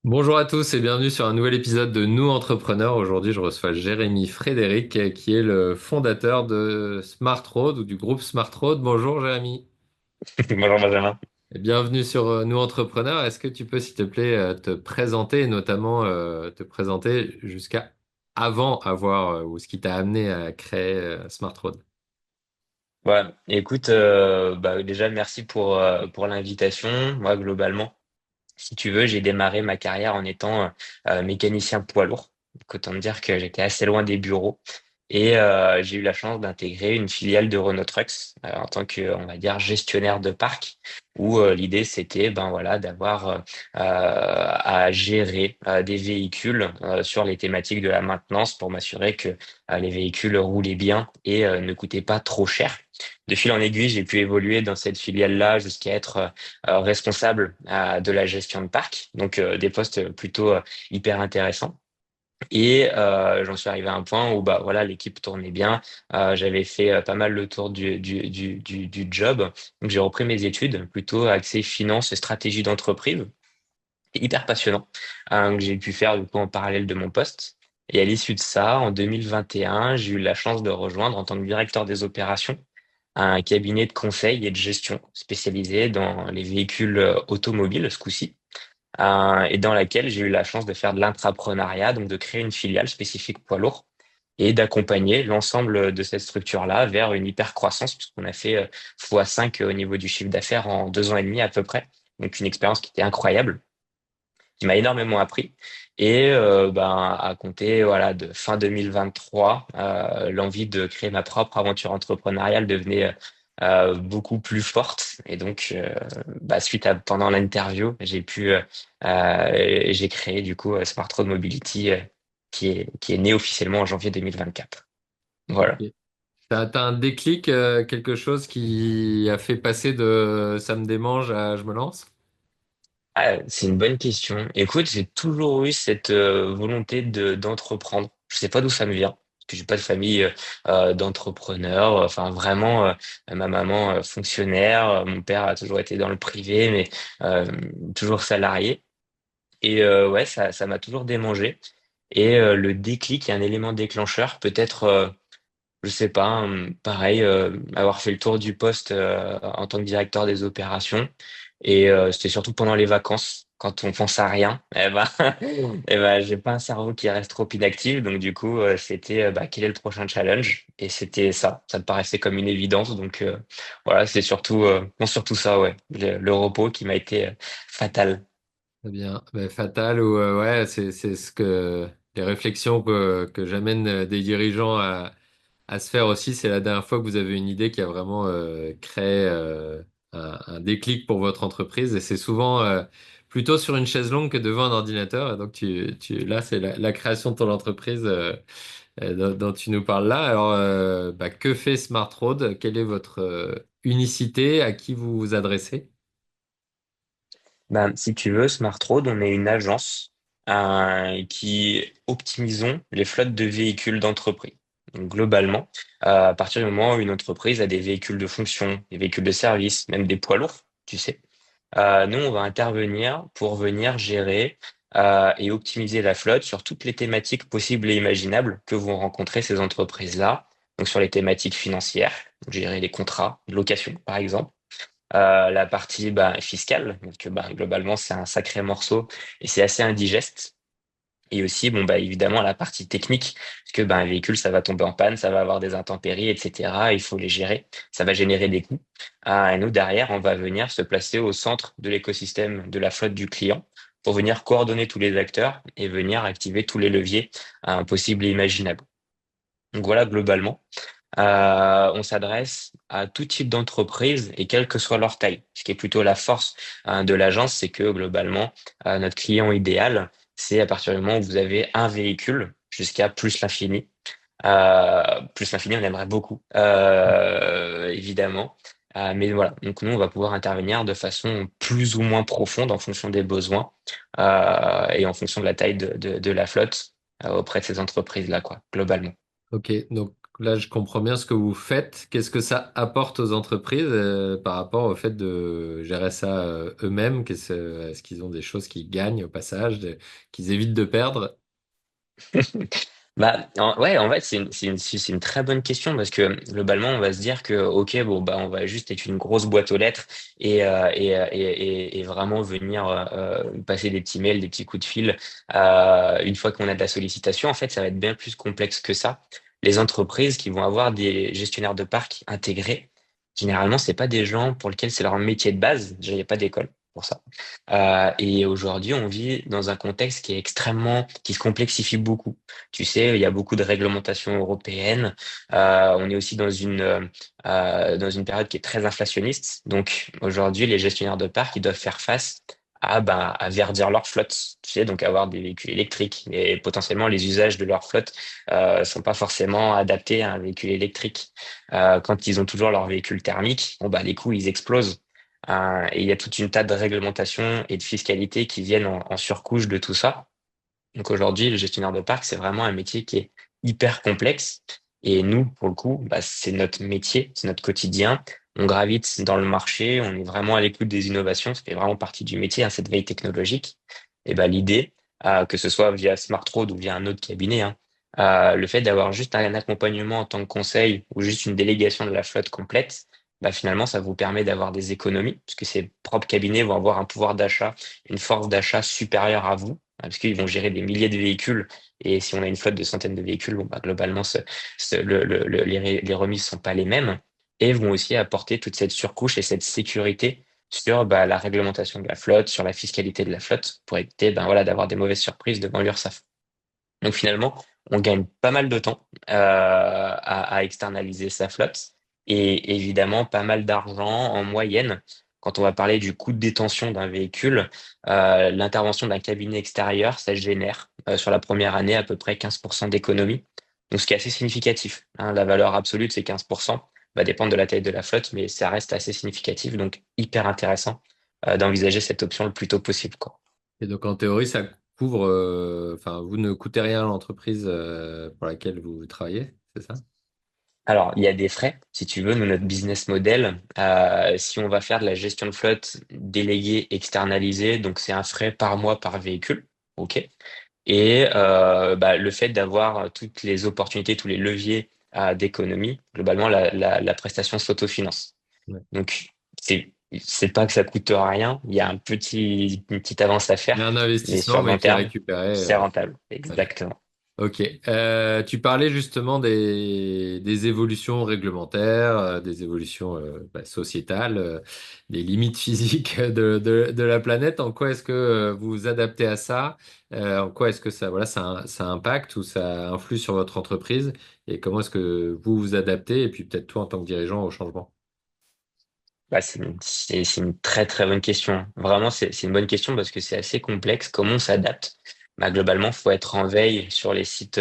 Bonjour à tous et bienvenue sur un nouvel épisode de Nous Entrepreneurs. Aujourd'hui, je reçois Jérémy Frédéric, qui est le fondateur de Smart Road ou du groupe Smart Road. Bonjour Jérémy Bonjour Benjamin. et bienvenue sur Nous Entrepreneurs. Est-ce que tu peux, s'il te plaît, te présenter et notamment te présenter jusqu'à avant avoir ou ce qui t'a amené à créer Smart Road? Ouais, écoute, déjà merci pour l'invitation. Moi, globalement, si tu veux, j'ai démarré ma carrière en étant mécanicien poids lourd. Donc, autant te dire que j'étais assez loin des bureaux. Et j'ai eu la chance d'intégrer une filiale de Renault Trucks en tant que, on va dire, gestionnaire de parc, où l'idée c'était, ben voilà, d'avoir à gérer des véhicules sur les thématiques de la maintenance pour m'assurer que les véhicules roulaient bien et ne coûtaient pas trop cher. De fil en aiguille, j'ai pu évoluer dans cette filiale-là jusqu'à être responsable de la gestion de parc, donc des postes plutôt hyper intéressants. Et j'en suis arrivé à un point où bah voilà, l'équipe tournait bien. J'avais fait pas mal le tour du job. Donc j'ai repris mes études plutôt axées finance et stratégie d'entreprise. C'est hyper passionnant que j'ai pu faire du coup en parallèle de mon poste. Et à l'issue de ça, en 2021, j'ai eu la chance de rejoindre en tant que directeur des opérations un cabinet de conseil et de gestion spécialisé dans les véhicules automobiles ce coup-ci et dans laquelle j'ai eu la chance de faire de l'intrapreneuriat, donc de créer une filiale spécifique poids lourd et d'accompagner l'ensemble de cette structure-là vers une hyper croissance, puisqu'on a fait x5 au niveau du chiffre d'affaires en 2 ans et demi à peu près. Donc une expérience qui était incroyable, qui m'a énormément appris. Et à compter voilà de fin 2023, l'envie de créer ma propre aventure entrepreneuriale devenait beaucoup plus forte. Et donc, suite à pendant l'interview, j'ai créé du coup Smart Road Mobility, qui est né officiellement en janvier 2024. Ok. Voilà. T'as un déclic, quelque chose qui a fait passer de ça me démange à je me lance? Ah, c'est une bonne question. Écoute, j'ai toujours eu cette volonté d'entreprendre. Je sais pas d'où ça me vient, parce que j'ai pas de famille d'entrepreneurs. Enfin, vraiment, ma maman fonctionnaire, mon père a toujours été dans le privé, mais euh, toujours salarié. Et ouais, ça m'a toujours démangé. Et le déclic, il y a un élément déclencheur, peut-être, je sais pas, pareil, avoir fait le tour du poste en tant que directeur des opérations. Et c'était surtout pendant les vacances, quand on pense à rien. J'ai pas un cerveau qui reste trop inactif. Donc du coup, c'était quel est le prochain challenge? Et c'était ça. Ça me paraissait comme une évidence. Donc voilà, c'est surtout, non, surtout ça, ouais. Le repos qui m'a été fatal. Très bien. Ben, fatal ou ouais, c'est ce que les réflexions que j'amène des dirigeants à se faire aussi. C'est la dernière fois que vous avez une idée qui a vraiment créé un déclic pour votre entreprise et c'est souvent plutôt sur une chaise longue que devant un ordinateur. Et donc là, c'est la création de ton entreprise dont tu nous parles là. Alors, que fait Smart Road? Quelle est votre unicité? À qui vous vous adressez? Ben, si tu veux, Smart Road, on est une agence qui optimisons les flottes de véhicules d'entreprise. Donc, globalement, à partir du moment où une entreprise a des véhicules de fonction, des véhicules de service, même des poids lourds, tu sais, nous, on va intervenir pour venir gérer et optimiser la flotte sur toutes les thématiques possibles et imaginables que vont rencontrer ces entreprises-là. Donc, sur les thématiques financières, gérer les contrats de location, par exemple, la partie fiscale, donc globalement c'est un sacré morceau et c'est assez indigeste. Et aussi, bon, évidemment, la partie technique, parce que un véhicule, ça va tomber en panne, ça va avoir des intempéries, etc. Il faut les gérer. Ça va générer des coûts. Et nous, derrière, on va venir se placer au centre de l'écosystème de la flotte du client pour venir coordonner tous les acteurs et venir activer tous les leviers possibles et imaginables. Donc voilà, globalement. On s'adresse à tout type d'entreprise et quelle que soit leur taille. Ce qui est plutôt la force de l'agence, c'est que globalement, notre client idéal, c'est à partir du moment où vous avez un véhicule jusqu'à plus l'infini. Plus l'infini, on aimerait beaucoup, évidemment. Mais voilà, donc nous, on va pouvoir intervenir de façon plus ou moins profonde en fonction des besoins et en fonction de la taille de la flotte auprès de ces entreprises-là, quoi, globalement. Ok, donc là, je comprends bien ce que vous faites. Qu'est-ce que ça apporte aux entreprises par rapport au fait de gérer ça eux-mêmes? Est-ce qu'ils ont des choses qu'ils gagnent au passage, qu'ils évitent de perdre? Ouais, en fait, c'est une très bonne question parce que globalement, on va se dire que, OK, bon, bah, on va juste être une grosse boîte aux lettres et vraiment venir passer des petits mails, des petits coups de fil une fois qu'on a de la sollicitation. En fait, ça va être bien plus complexe que ça. Les entreprises qui vont avoir des gestionnaires de parc intégrés, généralement, c'est pas des gens pour lesquels c'est leur métier de base. Déjà, il n'y a pas d'école pour ça. Et aujourd'hui, on vit dans un contexte qui est qui se complexifie beaucoup. Tu sais, il y a beaucoup de réglementations européennes. On est aussi dans une période qui est très inflationniste. Donc aujourd'hui, les gestionnaires de parcs, ils doivent faire face à verdir leur flotte. Tu sais, donc avoir des véhicules électriques. Et potentiellement, les usages de leur flotte sont pas forcément adaptés à un véhicule électrique. Quand ils ont toujours leur véhicule thermique, bon bah les coûts ils explosent. Et il y a toute une tas de réglementations et de fiscalité qui viennent en surcouche de tout ça. Donc aujourd'hui, le gestionnaire de parc, c'est vraiment un métier qui est hyper complexe. Et nous, pour le coup, bah, c'est notre métier, c'est notre quotidien. On gravite dans le marché, on est vraiment à l'écoute des innovations. Ça fait vraiment partie du métier, hein, cette veille technologique. Et bah, l'idée, que ce soit via Smart Road ou via un autre cabinet, hein, le fait d'avoir juste un accompagnement en tant que conseil ou juste une délégation de la flotte complète, bah, finalement, ça vous permet d'avoir des économies, puisque ces propres cabinets vont avoir un pouvoir d'achat, une force d'achat supérieure à vous parce qu'ils vont gérer des milliers de véhicules. Et si on a une flotte de centaines de véhicules, bon, bah, globalement, les remises sont pas les mêmes et vont aussi apporter toute cette surcouche et cette sécurité sur bah, la réglementation de la flotte, sur la fiscalité de la flotte, pour éviter ben, voilà, d'avoir des mauvaises surprises devant l'URSSAF. Donc finalement, on gagne pas mal de temps à externaliser sa flotte et évidemment pas mal d'argent en moyenne. Quand on va parler du coût de détention d'un véhicule, l'intervention d'un cabinet extérieur, ça génère sur la première année à peu près 15% d'économie. Donc ce qui est assez significatif, hein. La valeur absolue de ces 15% va dépendre de la taille de la flotte, mais ça reste assez significatif, donc hyper intéressant d'envisager cette option le plus tôt possible, quoi. Et donc, en théorie, ça couvre, enfin, vous ne coûtez rien à l'entreprise pour laquelle vous travaillez, c'est ça? Alors, il y a des frais, si tu veux, nous, notre business model, si on va faire de la gestion de flotte déléguée, externalisée, donc c'est un frais par mois par véhicule, ok? Et bah, le fait d'avoir toutes les opportunités, tous les leviers d'économie, globalement, la prestation s'autofinance. Ouais. Donc, c'est pas que ça coûte rien, il y a une petite avance à Il y faire, a un mais investissement, sur le mais long qui est terme, récupéré. c'est rentable. Ouais. Exactement. Ok. Tu parlais justement des évolutions réglementaires, des évolutions bah, sociétales, des limites physiques de la planète. En quoi est-ce que vous vous adaptez à ça? En quoi est-ce que ça, voilà, ça impacte ou ça influe sur votre entreprise? Et comment est-ce que vous vous adaptez? Et puis peut-être toi en tant que dirigeant au changement. Bah, c'est une très très bonne question. Vraiment, c'est une bonne question parce que c'est assez complexe. Comment on s'adapte? Bah, globalement, faut être en veille sur les sites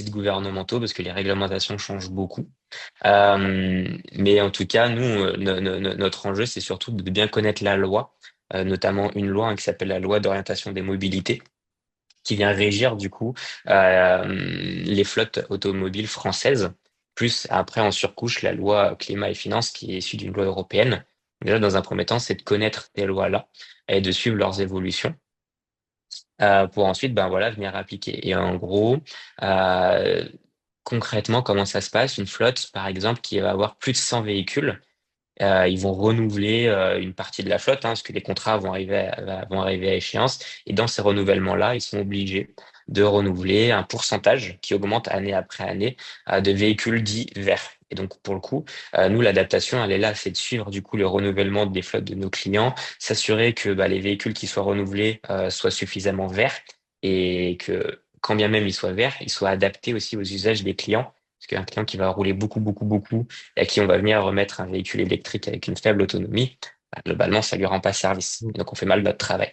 gouvernementaux parce que les réglementations changent beaucoup. Mais en tout cas, nous, notre enjeu, c'est surtout de bien connaître la loi, notamment une loi hein, qui s'appelle la loi d'orientation des mobilités, qui vient régir du coup les flottes automobiles françaises, plus après en surcouche la loi climat et finances qui est issue d'une loi européenne. Déjà, dans un premier temps, c'est de connaître ces lois-là et de suivre leurs évolutions pour ensuite ben voilà venir appliquer. Et en gros, euh, concrètement, comment ça se passe? Une flotte, par exemple, qui va avoir plus de 100 véhicules. Ils vont renouveler une partie de la flotte, hein, parce que les contrats vont arriver à échéance. Et dans ces renouvellements-là, ils sont obligés de renouveler un pourcentage qui augmente année après année de véhicules dits verts. Et donc, pour le coup, nous, l'adaptation, elle est là, c'est de suivre du coup le renouvellement des flottes de nos clients, s'assurer que bah, les véhicules qui soient renouvelés soient suffisamment verts et que quand bien même ils soient verts, ils soient adaptés aussi aux usages des clients. Parce qu'un client qui va rouler beaucoup, beaucoup, beaucoup et à qui on va venir remettre un véhicule électrique avec une faible autonomie, bah, globalement, ça lui rend pas service. Et donc, on fait mal notre travail.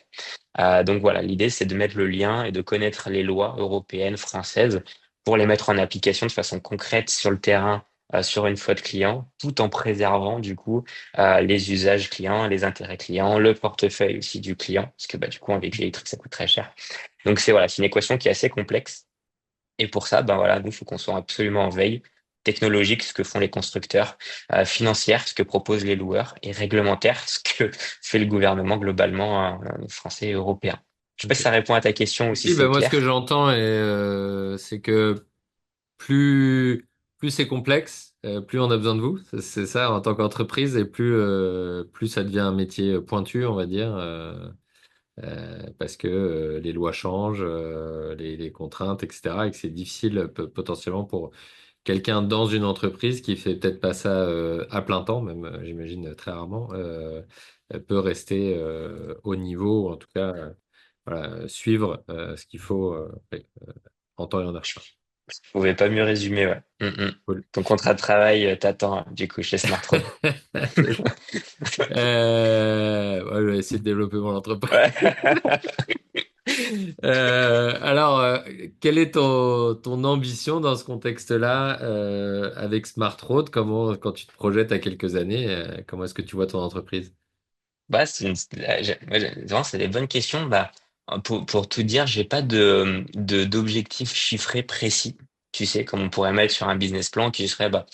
Donc voilà, l'idée, c'est de mettre le lien et de connaître les lois européennes, françaises, pour les mettre en application de façon concrète sur le terrain, sur une flotte client, tout en préservant du coup les usages clients, les intérêts clients, le portefeuille aussi du client, parce que bah, du coup, un véhicule électrique, ça coûte très cher. Donc c'est voilà, c'est une équation qui est assez complexe Et pour ça, ben voilà, nous, il faut qu'on soit absolument en veille technologique, ce que font les constructeurs, financière, ce que proposent les loueurs, et réglementaire, ce que fait le gouvernement globalement français et européen. Je sais pas si Ok. ça répond à ta question ou si Oui, bah c'est moi ce que clair. j'entends c'est que plus c'est complexe, plus on a besoin de vous. C'est ça en tant qu'entreprise et plus ça devient un métier pointu, on va dire, parce que les lois changent, les contraintes, etc. Et que c'est difficile potentiellement pour quelqu'un dans une entreprise qui fait peut-être pas ça à plein temps, même j'imagine très rarement, peut rester au niveau, ou en tout cas voilà, suivre ce qu'il faut en temps et en heure. Je pouvais pas mieux résumer, ouais. Cool. Ton contrat de travail t'attend, du coup, chez Smart Road. C'est ça. Ouais, je vais essayer de développer mon entreprise. Ouais. Alors, quelle est ton ambition dans ce contexte-là avec Smart Road? Comment, quand tu te projettes à quelques années, comment est-ce que tu vois ton entreprise? Bah, vraiment, c'est des bonnes questions. Bah, pour tout dire, j'ai pas d'objectif chiffré précis. Tu sais, comme on pourrait mettre sur un business plan qui serait bah,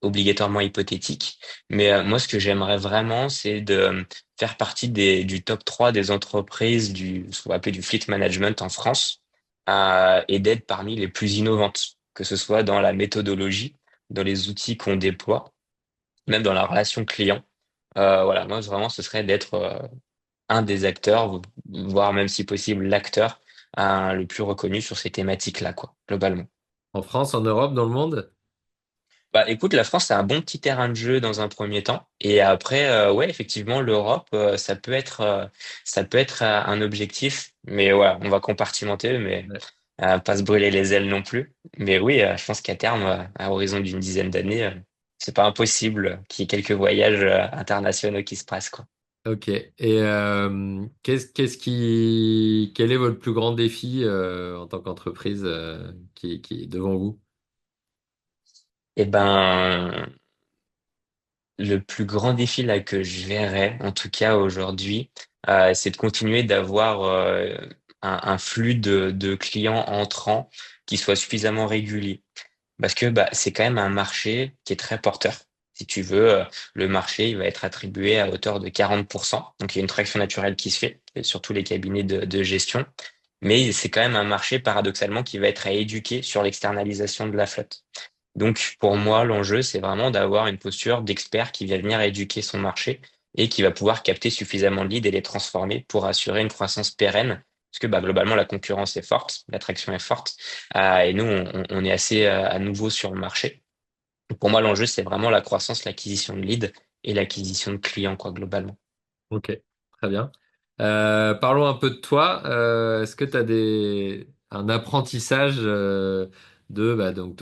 obligatoirement hypothétique. Mais moi, ce que j'aimerais vraiment, c'est de faire partie du top 3 des entreprises ce qu'on va appeler du fleet management en France, et d'être parmi les plus innovantes, que ce soit dans la méthodologie, dans les outils qu'on déploie, même dans la relation client. Voilà, moi, vraiment, ce serait d'être un des acteurs, voire même si possible l'acteur le plus reconnu sur ces thématiques-là, quoi, globalement. En France, en Europe, dans le monde? Bah, écoute, la France, c'est un bon petit terrain de jeu dans un premier temps. Et après, ouais, effectivement, l'Europe, ça peut être un objectif. Mais ouais, on va compartimenter, mais Ouais. pas se brûler les ailes non plus. Mais oui, je pense qu'à terme, à horizon d'une dizaine d'années, c'est pas impossible qu'il y ait quelques voyages internationaux qui se passent, quoi. Ok. Et quel est votre plus grand défi en tant qu'entreprise qui est devant vous? Eh ben, le plus grand défi là que je verrais, en tout cas aujourd'hui, c'est de continuer d'avoir un flux de clients entrants qui soit suffisamment régulier. Parce que bah, c'est quand même un marché qui est très porteur. Si tu veux, le marché il va être attribué à hauteur de 40%. Donc il y a une traction naturelle qui se fait, surtout les cabinets de gestion. Mais c'est quand même un marché paradoxalement qui va être à éduquer sur l'externalisation de la flotte. Donc, pour moi, l'enjeu, c'est vraiment d'avoir une posture d'expert qui va venir éduquer son marché et qui va pouvoir capter suffisamment de leads et les transformer pour assurer une croissance pérenne. Parce que bah, globalement, la concurrence est forte, l'attraction est forte, et nous, on est assez à nouveau sur le marché. Donc, pour moi, l'enjeu, c'est vraiment la croissance, l'acquisition de leads et l'acquisition de clients, quoi, globalement. Ok, très bien. Parlons un peu de toi. Est-ce que tu as un apprentissage donc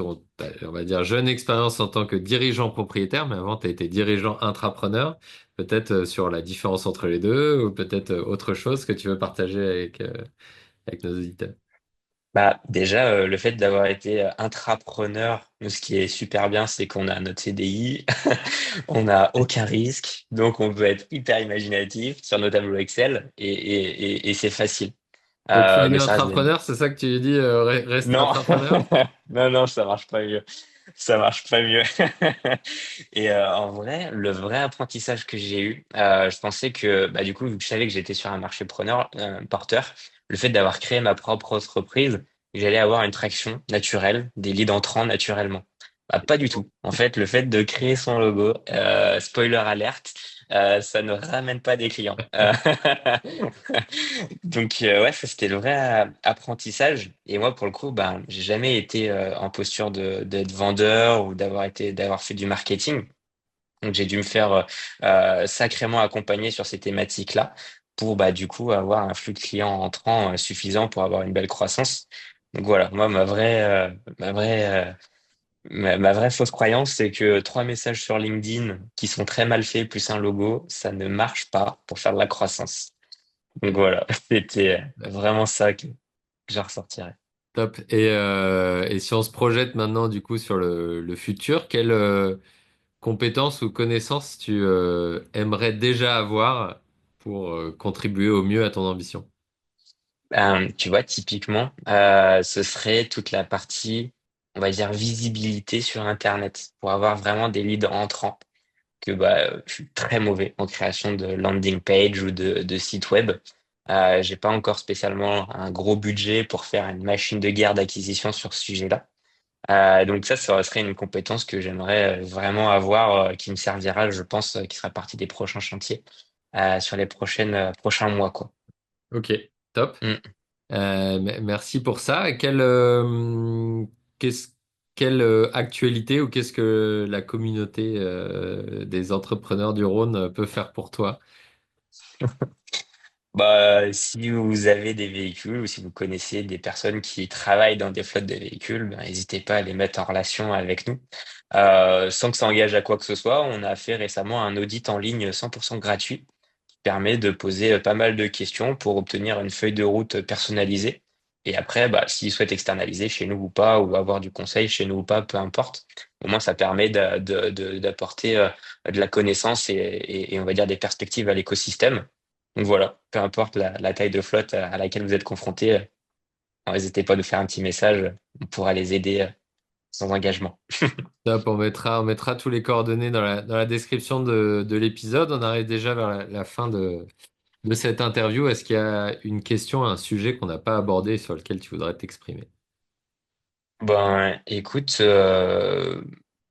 on va dire, jeune expérience en tant que dirigeant propriétaire, mais avant, tu as été dirigeant intrapreneur, peut-être sur la différence entre les deux, ou peut-être autre chose que tu veux partager avec nos auditeurs. Bah, déjà, le fait d'avoir été intrapreneur, nous, ce qui est super bien, c'est qu'on a notre CDI, on n'a aucun risque, donc on peut être hyper imaginatif sur nos tableaux Excel et c'est facile. Donc, soyez Mais ça reste des... entrepreneur, c'est ça que tu dis, reste Non, intrapreneur? non, non, ça marche pas mieux. Ça marche pas mieux. Et en vrai, le vrai apprentissage que j'ai eu, je pensais que, bah, du coup, vu que je savais que j'étais sur un marché porteur, le fait d'avoir créé ma propre entreprise, j'allais avoir une traction naturelle, des leads entrants naturellement. Bah, pas du tout. En fait, le fait de créer son logo, spoiler alerte, ça ne ramène pas des clients. Donc ouais, ça c'était le vrai apprentissage. Et moi pour le coup, ben j'ai jamais été en posture d'être vendeur ou d'avoir fait du marketing. Donc j'ai dû me faire sacrément accompagner sur ces thématiques-là pour bah du coup avoir un flux de clients entrant suffisant pour avoir une belle croissance. Donc voilà, moi ma vraie fausse croyance, c'est que trois messages sur LinkedIn qui sont très mal faits plus un logo, ça ne marche pas pour faire de la croissance. Donc voilà, c'était vraiment ça que j'en ressortirais. Top. Et si on se projette maintenant du coup sur le futur, quelles compétences ou connaissances tu aimerais déjà avoir pour contribuer au mieux à ton ambition? Tu vois, typiquement, ce serait toute la partie, on va dire, visibilité sur Internet pour avoir vraiment des leads entrants. Que je suis très mauvais en création de landing page ou de site web. J'ai pas encore spécialement un gros budget pour faire une machine de guerre d'acquisition sur ce sujet-là. Donc ça serait une compétence que j'aimerais vraiment avoir, qui me servira, je pense, qui sera partie des prochains chantiers sur les prochains mois, quoi. Ok, top. Mm. Merci pour ça. Qu'est-ce, quelle actualité ou qu'est-ce que la communauté des entrepreneurs du Rhône peut faire pour toi? Si vous avez des véhicules ou si vous connaissez des personnes qui travaillent dans des flottes de véhicules, ben, n'hésitez pas à les mettre en relation avec nous. Sans que ça engage à quoi que ce soit, on a fait récemment un audit en ligne 100% gratuit qui permet de poser pas mal de questions pour obtenir une feuille de route personnalisée. Et après, s'ils souhaitent externaliser chez nous ou pas, ou avoir du conseil chez nous ou pas, peu importe. Au moins, ça permet d'apporter de la connaissance et on va dire des perspectives à l'écosystème. Donc voilà, peu importe la taille de flotte à laquelle vous êtes confronté, n'hésitez pas à nous faire un petit message, on pourra les aider sans engagement. Top, on mettra tous les coordonnées dans la description de l'épisode. On arrive déjà vers la fin de cette interview. Est-ce qu'il y a une question, un sujet qu'on n'a pas abordé sur lequel tu voudrais t'exprimer? Ben, écoute,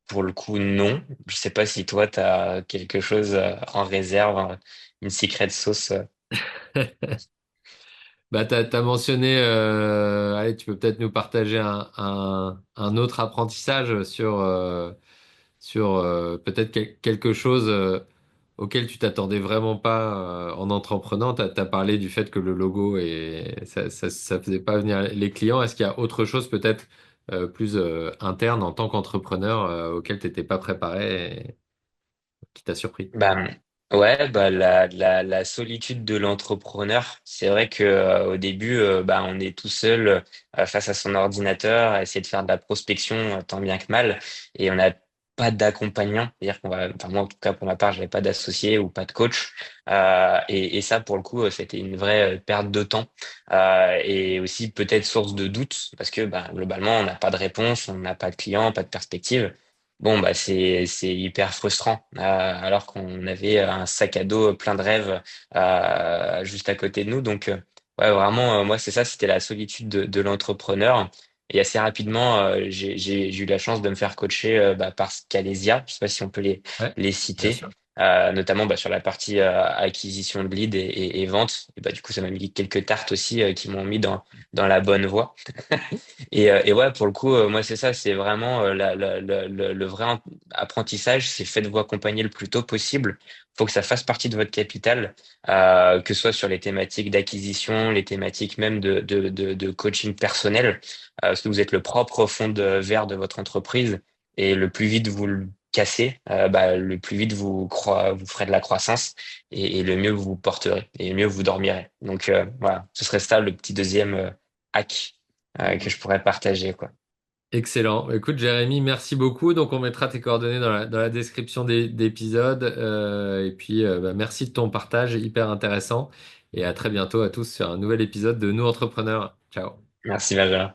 pour le coup, non. Je sais pas si toi, tu as quelque chose en réserve, une secret sauce. Bah, t'as mentionné, allez, tu peux peut-être nous partager un autre apprentissage sur peut-être quelque chose auquel tu t'attendais vraiment pas en entreprenant. T'as parlé du fait que le logo ça faisait pas venir les clients. Est-ce qu'il y a autre chose peut-être plus interne en tant qu'entrepreneur auquel t'étais pas préparé et qui t'a surpris? Bah, ouais, la solitude de l'entrepreneur, c'est vrai que au début, on est tout seul face à son ordinateur, à essayer de faire de la prospection tant bien que mal, et on n'a pas d'accompagnant. C'est-à-dire enfin moi en tout cas pour ma part, j'avais pas d'associé ou pas de coach, et ça pour le coup, c'était une vraie perte de temps et aussi peut-être source de doute parce que globalement, on n'a pas de réponse, on n'a pas de client, pas de perspective. Bon, c'est hyper frustrant, alors qu'on avait un sac à dos plein de rêves juste à côté de nous. Donc, ouais, vraiment, moi, c'est ça, c'était la solitude de l'entrepreneur. Et assez rapidement, j'ai eu la chance de me faire coacher par Scalesia. Je sais pas si on peut Ouais, les bien citer, sûr. notamment sur la partie acquisition de leads et vente. Et du coup, ça m'a mis quelques tartes aussi qui m'ont mis dans la bonne voie. Et ouais, pour le coup, moi, c'est ça, c'est vraiment le vrai apprentissage, c'est faites-vous accompagner le plus tôt possible. Faut que ça fasse partie de votre capital, que ce soit sur les thématiques d'acquisition, les thématiques même de coaching personnel, parce que vous êtes le propre fond de verre de votre entreprise, et le plus vite vous le cassez, le plus vite vous ferez de la croissance, et le mieux vous vous porterez, et le mieux vous dormirez. Donc voilà, ce serait ça le petit deuxième hack que je pourrais partager, quoi. Excellent. Écoute, Jérémy, merci beaucoup. Donc, on mettra tes coordonnées dans la description d'épisodes. Et puis, merci de ton partage, hyper intéressant. Et à très bientôt à tous sur un nouvel épisode de Nous Entrepreneurs. Ciao. Merci, Benjamin.